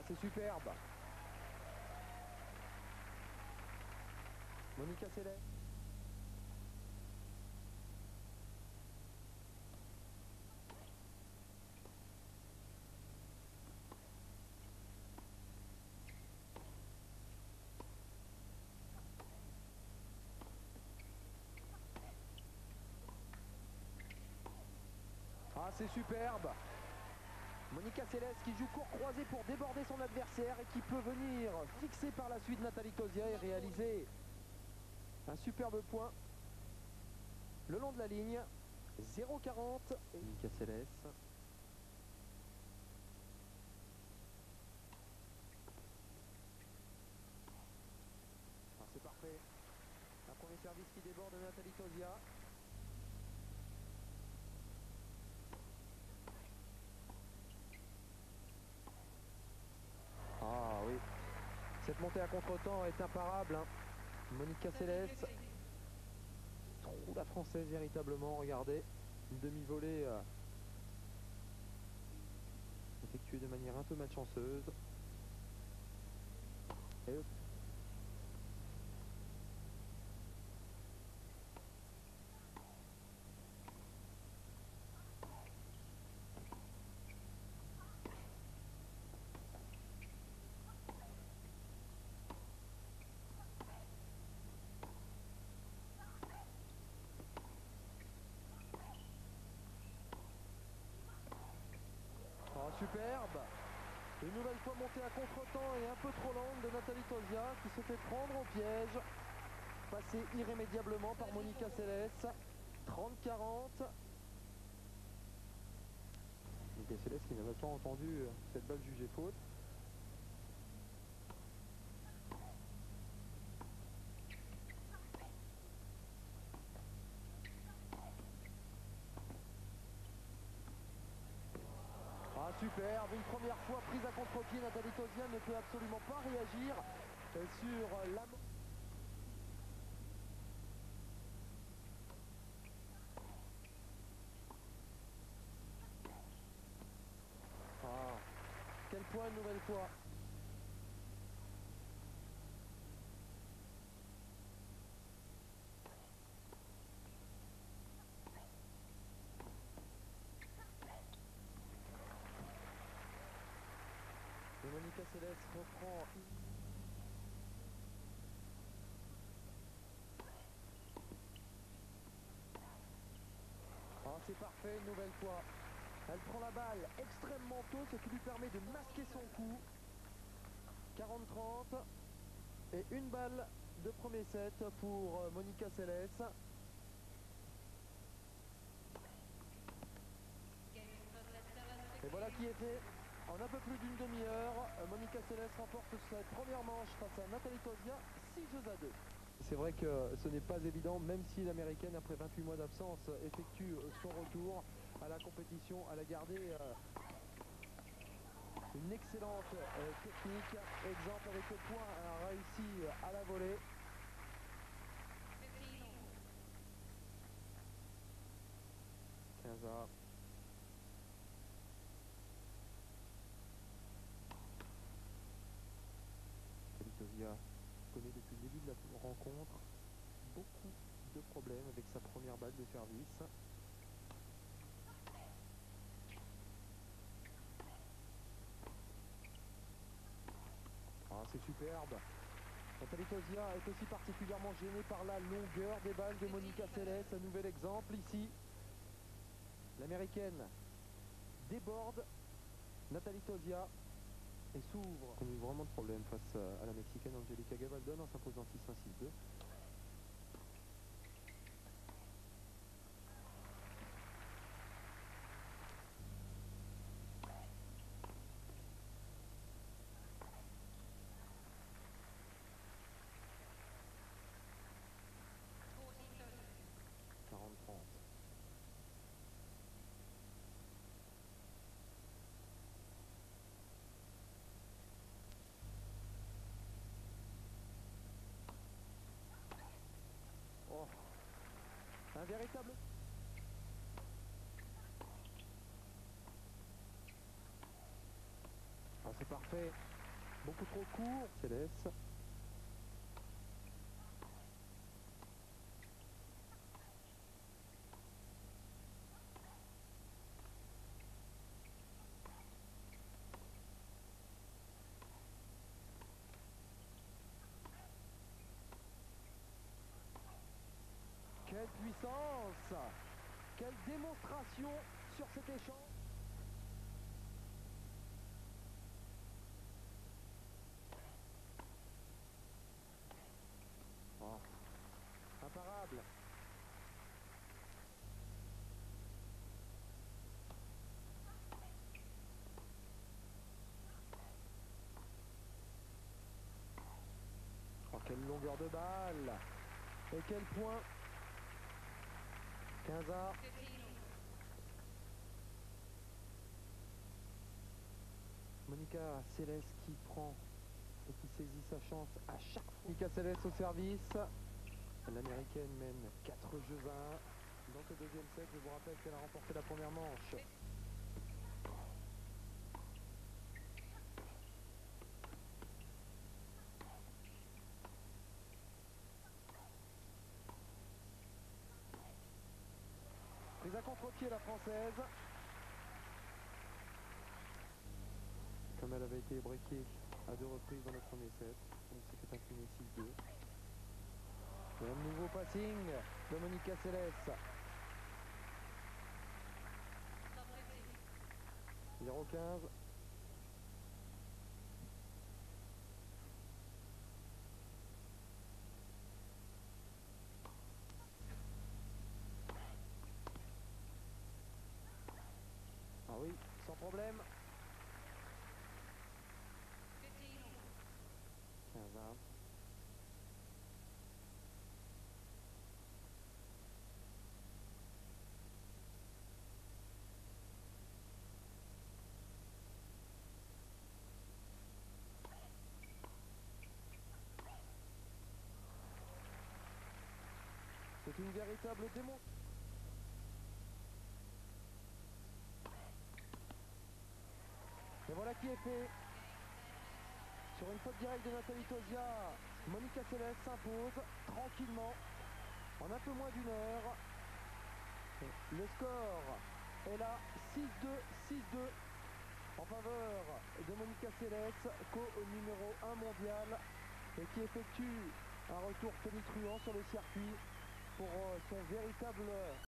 c'est superbe. Monica Seles. Ah, c'est superbe. Monica Seles qui joue court croisé pour déborder son adversaire et qui peut venir fixer par la suite Nathalie Tauziat et réaliser un superbe point le long de la ligne. 0,40. Monica Seles. Ah, c'est parfait. Un premier service qui déborde de Nathalie Tauziat. Ah oui. Cette montée à contre-temps est imparable. Hein. Monica Seles trouve la française véritablement. Regardez. Une demi-volée effectuée de manière un peu malchanceuse. Et oh, superbe. Une nouvelle fois montée à contre-temps et un peu trop longue de Nathalie Tauziat qui se fait prendre au piège. Passée irrémédiablement par Monica Seles. 30-40. Monica Seles qui n'avait pas entendu cette balle jugée faute. Ah, superbe, une première fois prise à contre-pied, Nathalie Tauziat ne peut absolument pas réagir sur la... Ah, quel point une nouvelle fois. Et Monica Seles reprend... Ah, c'est parfait une nouvelle fois. Elle prend la balle extrêmement tôt, ce qui lui permet de masquer son coup. 40-30. Et une balle de premier set pour Monica Seles. Et voilà qui est fait. En un peu plus d'une demi-heure, Monica Seles remporte cette première manche face à Nathalie Tauziat, 6-2. C'est vrai que ce n'est pas évident, même si l'américaine, après 28 mois d'absence, effectue son retour à la compétition. Elle a gardé une excellente technique. Exemple avec le point, elle a réussi à la volée. Nathalie Tauziat connaît depuis le début de la rencontre beaucoup de problèmes avec sa première balle de service. Ah, c'est superbe. Nathalie Tauziat est aussi particulièrement gênée par la longueur des balles de Monica Seles. Un nouvel exemple ici. L'américaine déborde Nathalie Tauziat et s'ouvre. On a eu vraiment de problèmes face à la mexicaine Angelica Gabaldon en s'imposant 6-1-6-2. Oh, un véritable... Ah, c'est parfait. beaucoup trop court. Céleste. Quelle puissance! Quelle démonstration sur cet échange! Oh, imparable! Oh, quelle longueur de balle! Et quel point! 15-1. Monica Seles qui prend et qui saisit sa chance à chaque fois. Monica Seles au service. L'américaine mène 4 jeux à 1 dans ce deuxième set. Je vous rappelle qu'elle a remporté la première manche. Prise à contre-pied la française. Comme elle avait été breakée à 2 reprises dans le premier set. Donc c'était incliné 6-2. Et un nouveau passing de Monica Seles. 0-15. Ah oui, sans problème. 15-1. C'est une véritable démonstration. Et voilà qui est fait. Sur une faute directe de Nathalie Tauziat, Monica Seles s'impose tranquillement en un peu moins d'une heure. Le score est là, 6-2, 6-2 en faveur de Monica Seles, co-numéro 1 mondial, et qui effectue un retour tonitruant sur le circuit pour son véritable